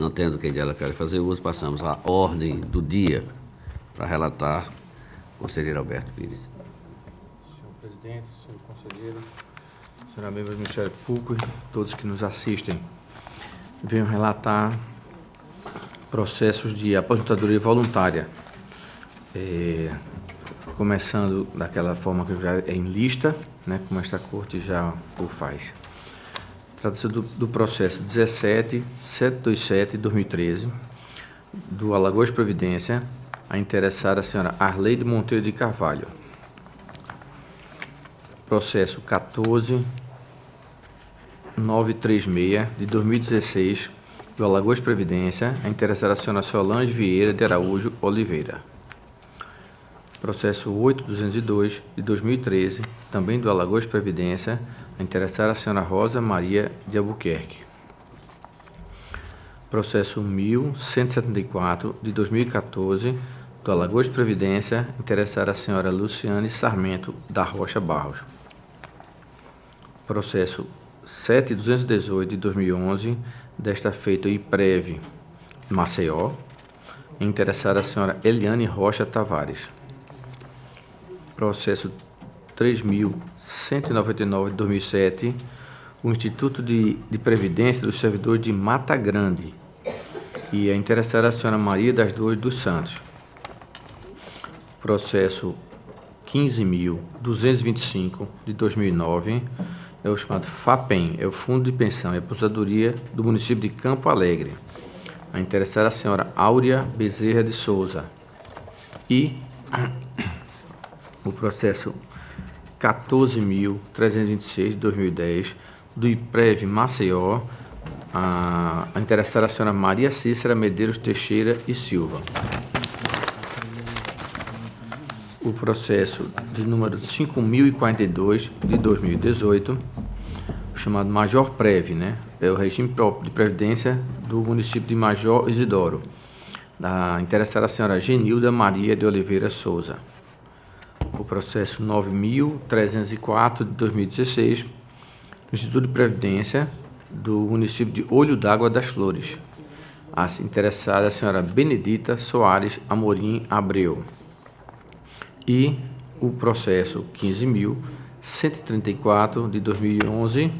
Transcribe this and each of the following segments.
Não tendo quem dela queira fazer uso, passamos à ordem do dia para relatar o conselheiro Alberto Pires. Senhor presidente, senhor conselheiro, senhora membro do Ministério Público e todos que nos assistem, venho relatar processos de aposentadoria voluntária, começando daquela forma que já é em lista, né, como esta corte já o faz. Trata-se do processo 17.727/2013, do Alagoas Previdência, a interessada a senhora Arleide Monteiro de Carvalho. Processo 14.936/2016, do Alagoas Previdência, a interessada a senhora Solange Vieira de Araújo Oliveira. Processo 8.202/2013, também do Alagoas Previdência, a interessada a senhora Rosa Maria de Albuquerque. Processo 1.174/2014, do Alagoas Previdência, interessada a senhora Luciane Sarmento da Rocha Barros. Processo 7.218/2011, desta feita o IPREV Maceió, interessada a senhora Eliane Rocha Tavares. Processo 3.199/2007, o Instituto de Previdência dos Servidores de Mata Grande, e a interessada a senhora Maria das Dores dos Santos. Processo 15.225/2009, é o chamado FAPEM, é o Fundo de Pensão e Aposentadoria do município de Campo Alegre. A interessada a senhora Áurea Bezerra de Souza. E o processo 14.326/2010, do IPREV Maceió, a interessada a senhora Maria Cícera Medeiros Teixeira e Silva. O processo de número 5.042/2018, chamado Major Prev, né? É o regime próprio de previdência do município de Major Isidoro, da interessada a senhora Genilda Maria de Oliveira Souza. O processo 9.304/2016, Instituto de Previdência do município de Olho d'Água das Flores. A interessada a senhora Benedita Soares Amorim Abreu. E o processo 15.134/2011,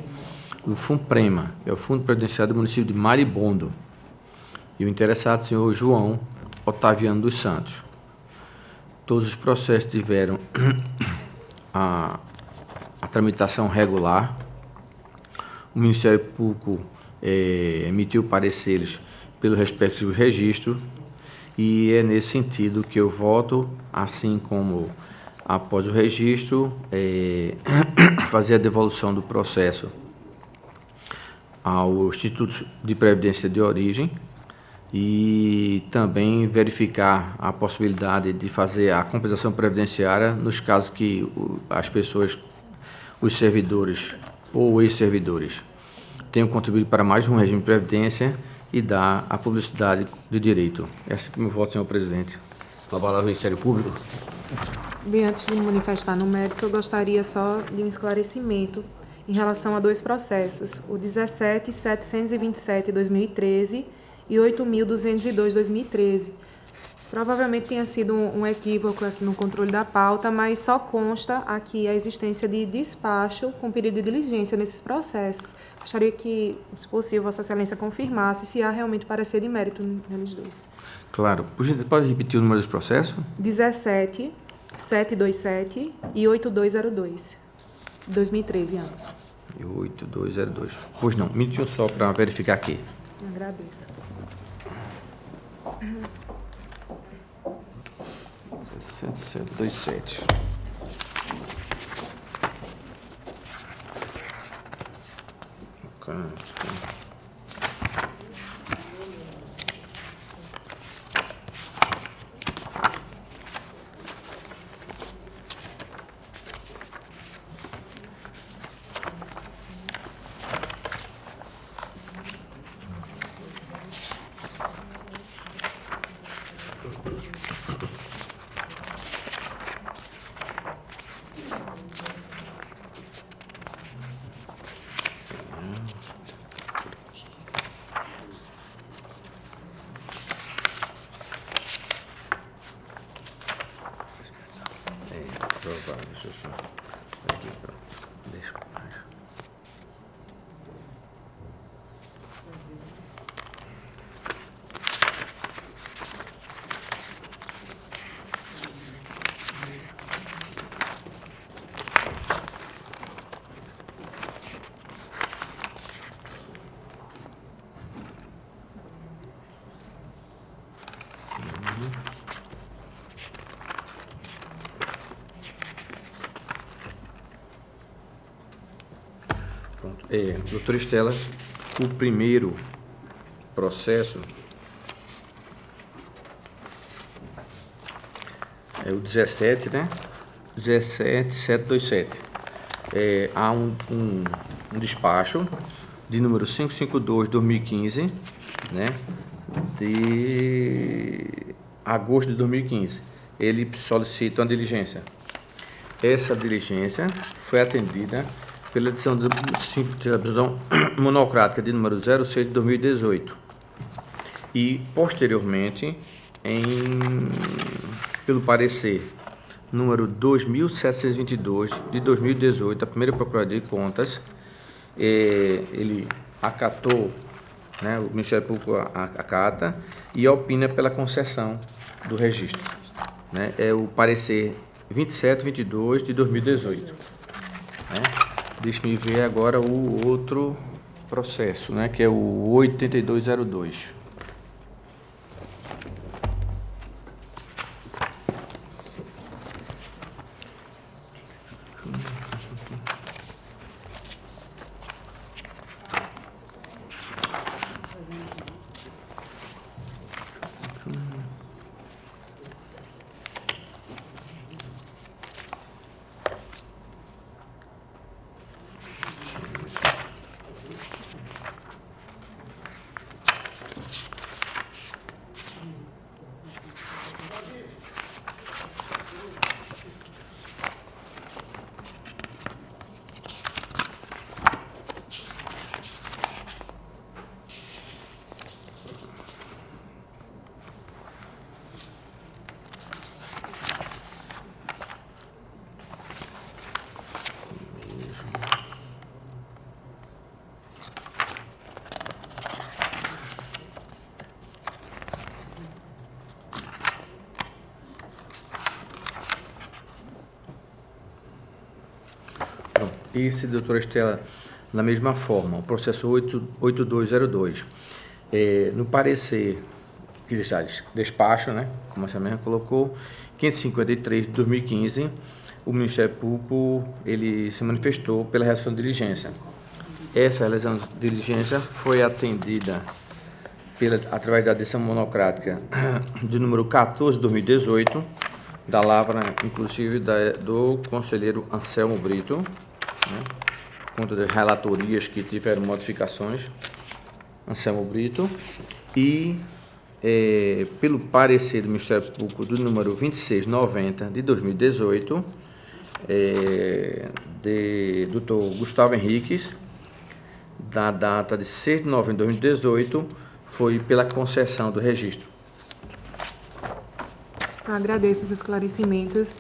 do FUNPREMA, que é o Fundo Previdenciário do município de Maribondo. E o interessado, senhor João Otaviano dos Santos. Todos os processos tiveram a tramitação regular. O Ministério Público emitiu pareceres pelo respectivo registro, e é nesse sentido que eu voto, assim como após o registro, fazer a devolução do processo ao Instituto de Previdência de Origem, e também verificar a possibilidade de fazer a compensação previdenciária nos casos que as pessoas, os servidores ou ex-servidores, tenham contribuído para mais um regime de previdência e dar a publicidade de direito. Esse é o meu voto, senhor presidente. Com a palavra do Ministério Público. Bem, antes de me manifestar no mérito, eu gostaria só de um esclarecimento em relação a dois processos, o 17.727/2013 e 8.202/2013. Provavelmente tenha sido um equívoco aqui no controle da pauta, mas só consta aqui a existência de despacho com pedido de diligência nesses processos. Gostaria que, se possível, Vossa Excelência confirmasse se há realmente parecer de mérito neles dois. Claro. Por gentileza, pode repetir o número dos processos? 17.727 e 8202, 2013 anos. 8202. Pois não, me deixa só para verificar aqui. Agradeço. 17727. Ok. Doutora Estela, o primeiro processo é o 17, né? 17727. Há um despacho de número 552/2015, né? De agosto de 2015. Ele solicita uma diligência. Essa diligência foi atendida pela edição monocrática de número 06 de 2018 e, posteriormente, pelo parecer número 2722 de 2018, a primeira Procuradoria de Contas, ele acatou, né, o Ministério Público acata e opina pela concessão do registro, né? É o parecer 2722 de 2018, né? Deixa-me ver agora o outro processo, né, que é o 8202. Esse, doutora Estela, na mesma forma, o processo 8202. No parecer que já despacho, né, como você mesmo colocou, 553 de 2015, o Ministério Público ele se manifestou pela realização de diligência. Essa realização de diligência foi atendida através da decisão monocrática de número 14 de 2018, da lavra, inclusive, do conselheiro Anselmo Brito, né, conta das relatorias que tiveram modificações, Anselmo Brito, e pelo parecer do Ministério Público do número 2690 de 2018, de Dr. Gustavo Henriques, da data de 6 de novembro de 2018, foi pela concessão do registro. Agradeço os esclarecimentos.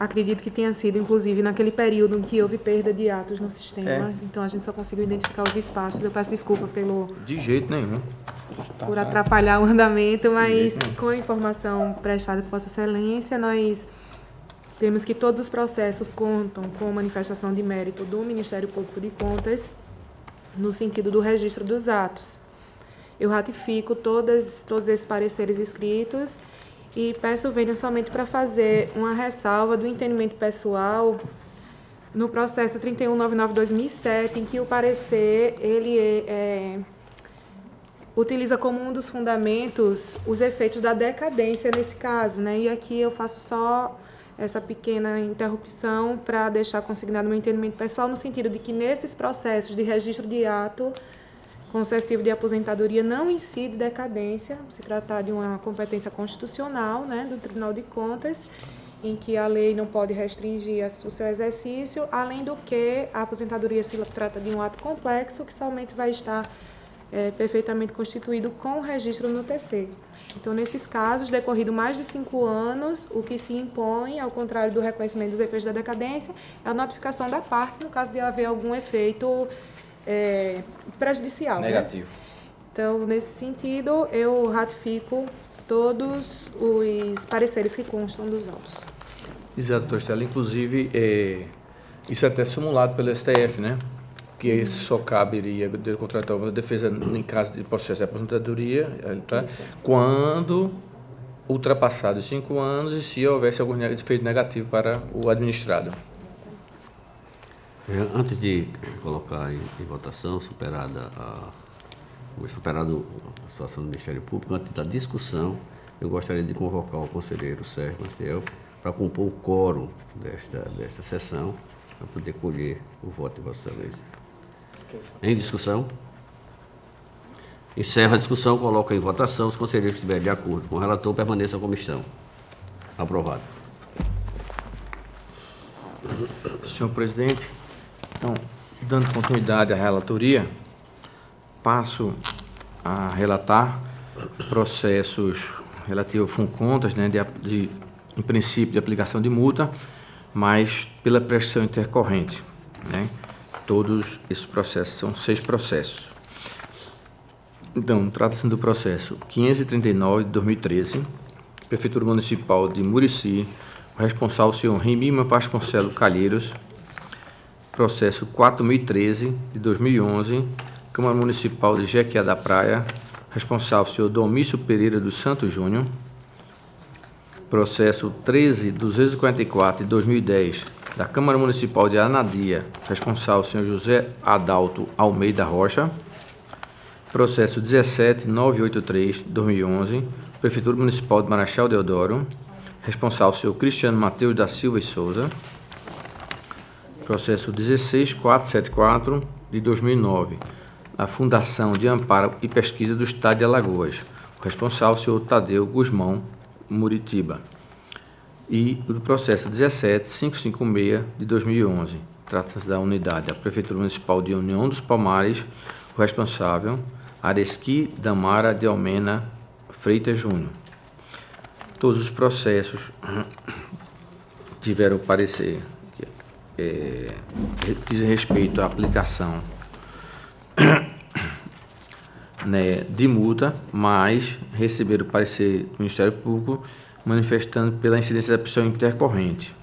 Acredito que tenha sido, inclusive, naquele período em que houve perda de atos no sistema. Então, a gente só conseguiu identificar os despachos. Eu peço desculpa De jeito nenhum. por atrapalhar o andamento, mas com a informação prestada por Vossa Excelência, nós temos que todos os processos contam com manifestação de mérito do Ministério Público de Contas, no sentido do registro dos atos. Eu ratifico todos esses pareceres escritos e peço vênia somente para fazer uma ressalva do entendimento pessoal no processo 3199/2007, em que o parecer ele utiliza como um dos fundamentos os efeitos da decadência nesse caso, né? E aqui eu faço só essa pequena interrupção para deixar consignado meu entendimento pessoal, no sentido de que nesses processos de registro de ato concessivo de aposentadoria não incide decadência, se tratar de uma competência constitucional, né, do Tribunal de Contas, em que a lei não pode restringir o seu exercício, além do que a aposentadoria se trata de um ato complexo que somente vai estar perfeitamente constituído com o registro no TC. Então, nesses casos, decorrido mais de 5 anos, o que se impõe, ao contrário do reconhecimento dos efeitos da decadência, é a notificação da parte, no caso de haver algum efeito prejudicial. Negativo. Né? Então, nesse sentido, eu ratifico todos os pareceres que constam dos autos. Exato, doutor Estela. Inclusive, isso é até simulado pelo STF, né? Que só caberia contratar uma defesa em caso de processo de aposentadoria, tá? Quando ultrapassados 5 anos e se houvesse algum efeito negativo para o administrado. Antes de colocar em votação, superado a situação do Ministério Público, antes da discussão, eu gostaria de convocar o conselheiro Sérgio Maciel para compor o quórum desta sessão, para poder colher o voto de Vossa Excelência. Em discussão? Encerro a discussão, coloco em votação. Os conselheiros que estiverem de acordo com o relator, permaneçam a comissão. Aprovado. Senhor presidente, então, dando continuidade à relatoria, passo a relatar processos relativos ao FUNCONTAS, né, em princípio de aplicação de multa, mas pela prescrição intercorrente, né? Todos esses processos, são 6 processos. Então, trata-se do processo 539 de 2013, Prefeitura Municipal de Murici, o responsável o senhor Remima Vasconcelos Calheiros. Processo 4013 de 2011, Câmara Municipal de Jequié da Praia, responsável o senhor Domício Pereira dos Santos Júnior. Processo 13244 de 2010, da Câmara Municipal de Anadia, responsável o senhor José Adalto Almeida Rocha. Processo 17983 de 2011, Prefeitura Municipal de Marechal Deodoro, responsável o senhor Cristiano Mateus da Silva e Souza. Processo 16474 de 2009, a Fundação de Amparo e Pesquisa do Estado de Alagoas, o responsável o senhor Tadeu Guzmão Muritiba. E o processo 17556 de 2011, trata-se da unidade da Prefeitura Municipal de União dos Palmares, o responsável Aresqui Damara de Almena Freitas Júnior. Todos os processos tiveram parecer diz respeito à aplicação né, de multa, mas receberam parecer do Ministério Público manifestando pela incidência da prescrição intercorrente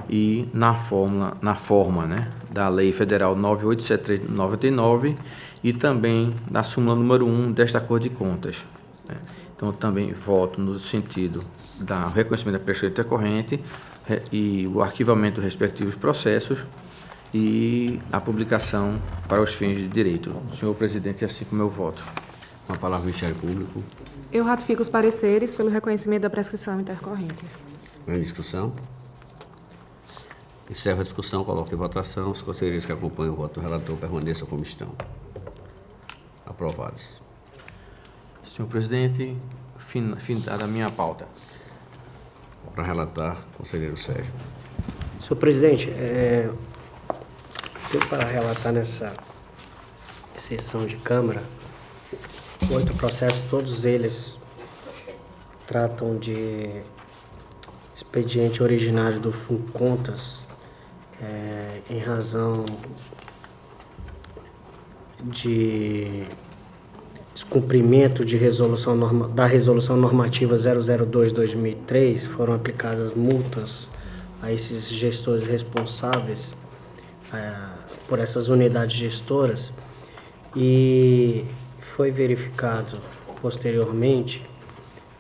e na forma né, da Lei Federal 9873/99 e também na súmula número 1 desta Cor de Contas. Né. Então, eu também voto no sentido do reconhecimento da prescrição intercorrente e o arquivamento dos respectivos processos e a publicação para os fins de direito. Senhor presidente, assim como eu voto. Com a palavra do Ministério Público. Eu ratifico os pareceres pelo reconhecimento da prescrição intercorrente. Em discussão? Encerro a discussão, coloco em votação. Os conselheiros que acompanham o voto do relator permaneçam como estão. Aprovados. Senhor presidente, findada a minha pauta. Para relatar, conselheiro Sérgio. Senhor presidente, eu para relatar nessa sessão de Câmara, 8 processos, todos eles tratam de expediente originário do FUNCONTAS, em razão de descumprimento de da Resolução Normativa 002/2003, foram aplicadas multas a esses gestores responsáveis por essas unidades gestoras e foi verificado posteriormente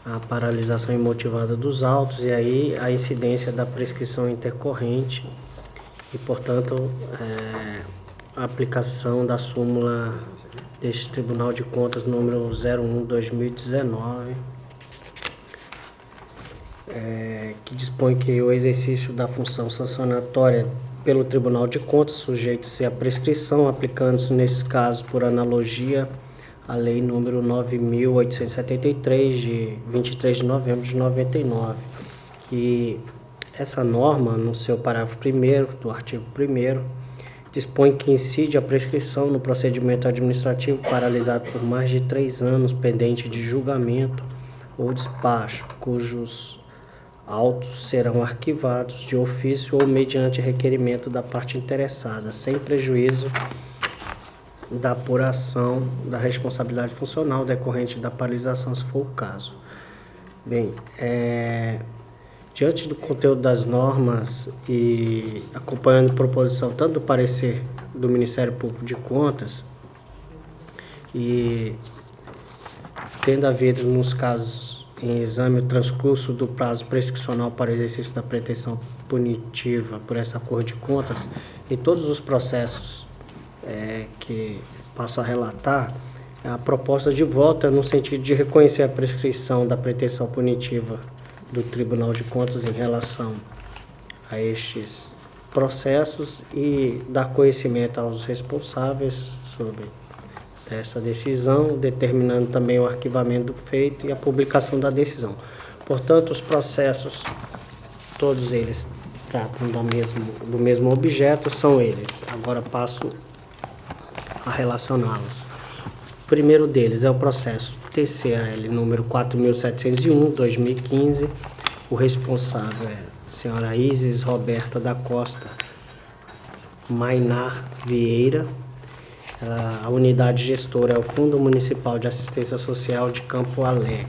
a paralisação imotivada dos autos e aí a incidência da prescrição intercorrente e, portanto, a aplicação da súmula deste Tribunal de Contas número 01/2019, que dispõe que o exercício da função sancionatória pelo Tribunal de Contas sujeita-se à prescrição, aplicando-se nesse caso por analogia a Lei número 9.873 de 23 de novembro de 99, que essa norma, no seu parágrafo 1º do artigo 1º, dispõe que incide a prescrição no procedimento administrativo paralisado por mais de 3 anos pendente de julgamento ou despacho, cujos autos serão arquivados de ofício ou mediante requerimento da parte interessada, sem prejuízo da apuração da responsabilidade funcional decorrente da paralisação, se for o caso. Bem, diante do conteúdo das normas e acompanhando a proposição tanto do parecer do Ministério Público de Contas e tendo havido nos casos em exame o transcurso do prazo prescricional para exercício da pretensão punitiva por essa Corte de Contas, em todos os processos que passo a relatar, a proposta de volta no sentido de reconhecer a prescrição da pretensão punitiva do Tribunal de Contas em relação a estes processos e dar conhecimento aos responsáveis sobre essa decisão, determinando também o arquivamento do feito e a publicação da decisão. Portanto, os processos, todos eles tratam do mesmo objeto, são eles. Agora passo a relacioná-los. O primeiro deles é o processo TCAL número 4.701/2015. O responsável é a senhora Isis Roberta da Costa Mainar Vieira. A unidade gestora é o Fundo Municipal de Assistência Social de Campo Alegre.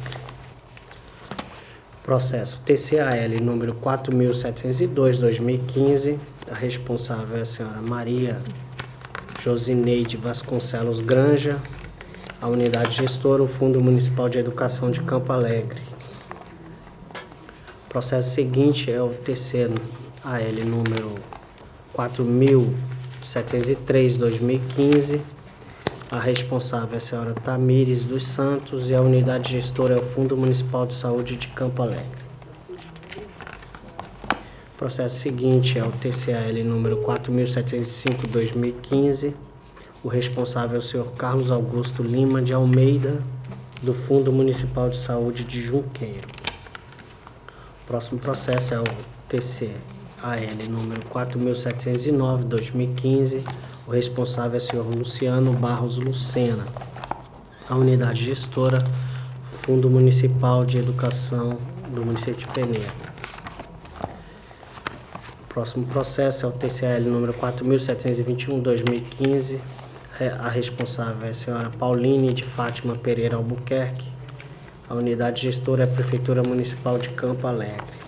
Processo TCAL número 4.702/2015. A responsável é a senhora Maria Josineide Vasconcelos Granja. A unidade gestora, o Fundo Municipal de Educação de Campo Alegre. O processo seguinte é o TCAL número 4.703/2015. A responsável é a senhora Tamires dos Santos e a unidade gestora é o Fundo Municipal de Saúde de Campo Alegre. O processo seguinte é o TCAL número 4.705/2015. O responsável é o senhor Carlos Augusto Lima de Almeida, do Fundo Municipal de Saúde de Junqueiro. O próximo processo é o TCAL número 4.709/2015. O responsável é o senhor Luciano Barros Lucena. A unidade gestora, Fundo Municipal de Educação do município de Penedo. O próximo processo é o TCAL número 4.721/2015. A responsável é a senhora Pauline de Fátima Pereira Albuquerque. A unidade gestora é a Prefeitura Municipal de Campo Alegre.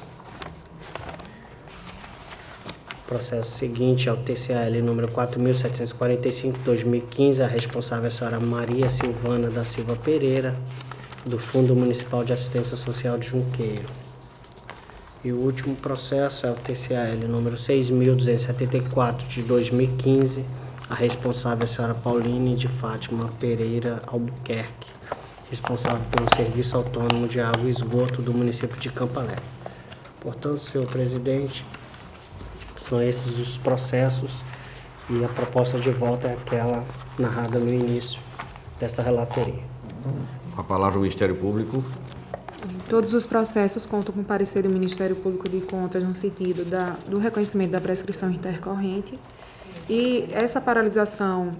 O processo seguinte é o TCAL número 4.745/2015. A responsável é a senhora Maria Silvana da Silva Pereira, do Fundo Municipal de Assistência Social de Junqueiro. E o último processo é o TCAL número 6.274/2015. A responsável é a senhora Pauline de Fátima Pereira Albuquerque, responsável pelo Serviço Autônomo de Água e Esgoto do município de Campo Alegre. Portanto, senhor presidente, são esses os processos e a proposta de volta é aquela narrada no início desta relatoria. Com a palavra o Ministério Público. Todos os processos contam com parecer do Ministério Público de Contas no sentido do reconhecimento da prescrição intercorrente. E essa paralisação,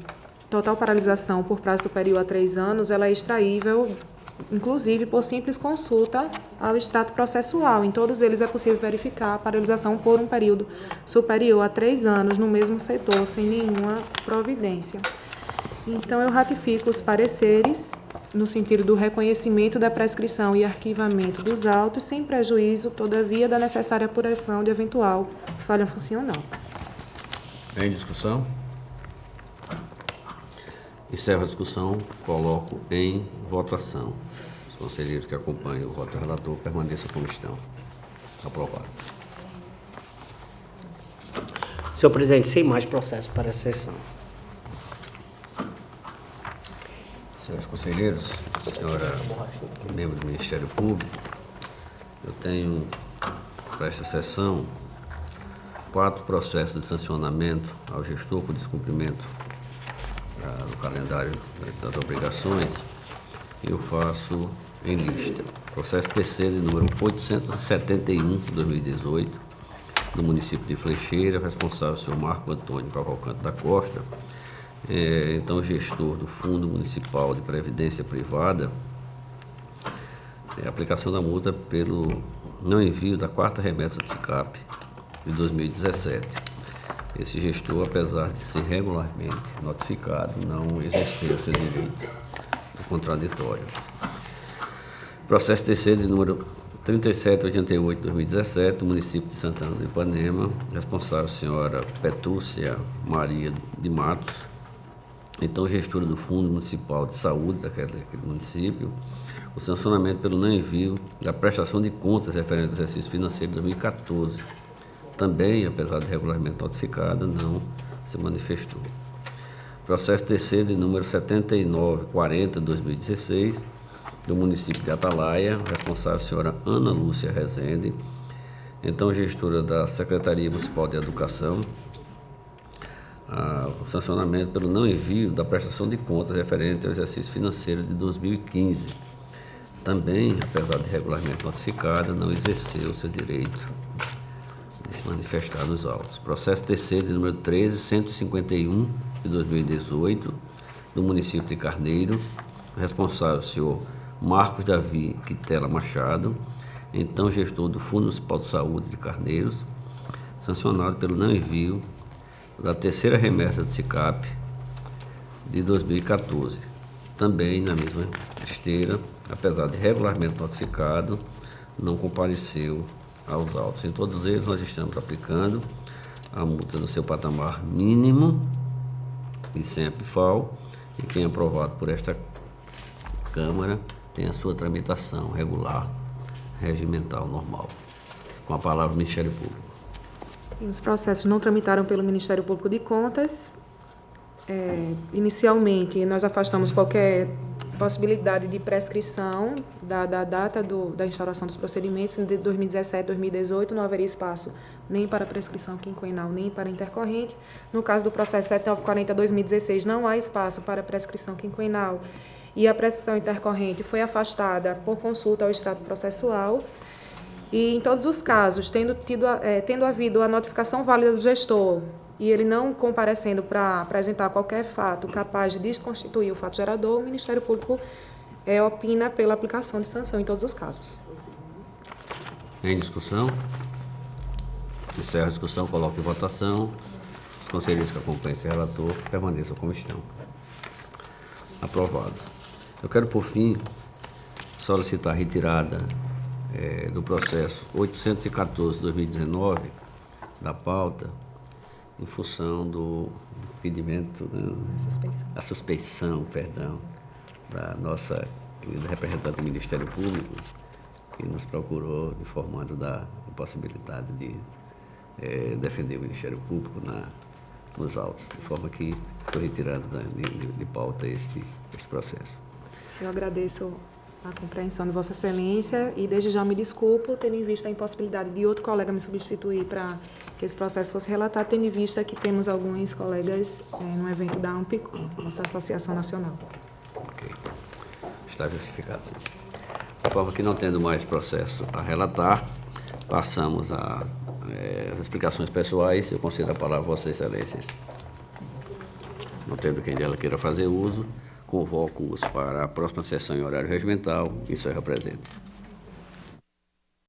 total paralisação por prazo superior a 3 anos, ela é extraível, inclusive por simples consulta ao extrato processual. Em todos eles é possível verificar a paralisação por um período superior a 3 anos no mesmo setor, sem nenhuma providência. Então, eu ratifico os pareceres no sentido do reconhecimento da prescrição e arquivamento dos autos, sem prejuízo, todavia, da necessária apuração de eventual falha funcional. Em discussão? Encerro a discussão, coloco em votação. Os conselheiros que acompanham o voto do relator permaneçam como estão. Aprovado. Senhor presidente, sem mais processo para a sessão. Senhores conselheiros, senhora membro do Ministério Público, eu tenho para esta sessão 4 processos de sancionamento ao gestor por descumprimento do calendário das obrigações, e eu faço em lista. Processo terceiro de número 871/2018, do município de Flecheira, responsável o senhor Marco Antônio Cavalcante da Costa, então gestor do Fundo Municipal de Previdência Privada, aplicação da multa pelo não envio da 4ª remessa de SICAP de 2017. Esse gestor, apesar de ser regularmente notificado, não exerceu seu direito do contraditório. Processo terceiro de número 3788/2017, do município de Santana do Ipanema, responsável a senhora Petrúcia Maria de Matos, então gestora do Fundo Municipal de Saúde daquele município, o sancionamento pelo não envio da prestação de contas referente ao exercício financeiro de 2014, também, apesar de regularmente notificada, não se manifestou. Processo terceiro de número 7940/2016, do município de Atalaia, responsável a senhora Ana Lúcia Rezende, então gestora da Secretaria Municipal de Educação, o sancionamento pelo não envio da prestação de contas referente ao exercício financeiro de 2015. Também, apesar de regularmente notificada, não exerceu seu direito de se manifestar nos autos. Processo terceiro de número 13151 de 2018, do município de Carneiro, responsável o senhor Marcos Davi Quitela Machado, então gestor do Fundo Municipal de Saúde de Carneiros, sancionado pelo não envio da terceira remessa de SICAP de 2014. Também na mesma esteira, apesar de regularmente notificado, não compareceu aos autos. Em todos eles nós estamos aplicando a multa no seu patamar mínimo e sempre FAO, e quem é aprovado por esta Câmara tem a sua tramitação regular, regimental, normal. Com a palavra o Ministério Público. E os processos não tramitaram pelo Ministério Público de Contas. Inicialmente, nós afastamos qualquer possibilidade de prescrição da data da instauração dos procedimentos. De 2017 2018 não haveria espaço nem para prescrição quinquenal, nem para intercorrente. No caso do processo 7940/2016, não há espaço para prescrição quinquenal e a prescrição intercorrente foi afastada por consulta ao extrato processual. E em todos os casos, tendo havido a notificação válida do gestor e ele não comparecendo para apresentar qualquer fato capaz de desconstituir o fato gerador, o Ministério Público opina pela aplicação de sanção em todos os casos. Em discussão? Encerro a discussão, coloco em votação. Os conselheiros que acompanham esse relator permaneçam como estão. Aprovados. Eu quero, por fim, solicitar a retirada do processo 814/2019 da pauta, em função do impedimento, né, a suspeição, da nossa querida representante do Ministério Público, que nos procurou informando da impossibilidade de defender o Ministério Público nos autos, de forma que foi retirado de pauta este processo. Eu agradeço a compreensão de Vossa Excelência e desde já me desculpo, tendo em vista a impossibilidade de outro colega me substituir para que esse processo fosse relatado, tendo em vista que temos alguns colegas no evento da AMPIC, nossa Associação Nacional. Ok. Está justificado. De forma que, não tendo mais processo a relatar, passamos às explicações pessoais. Eu concedo a palavra a Vossas Excelências. Não tendo quem dela queira fazer uso, convoco-os para a próxima sessão em horário regimental e encerro a presente.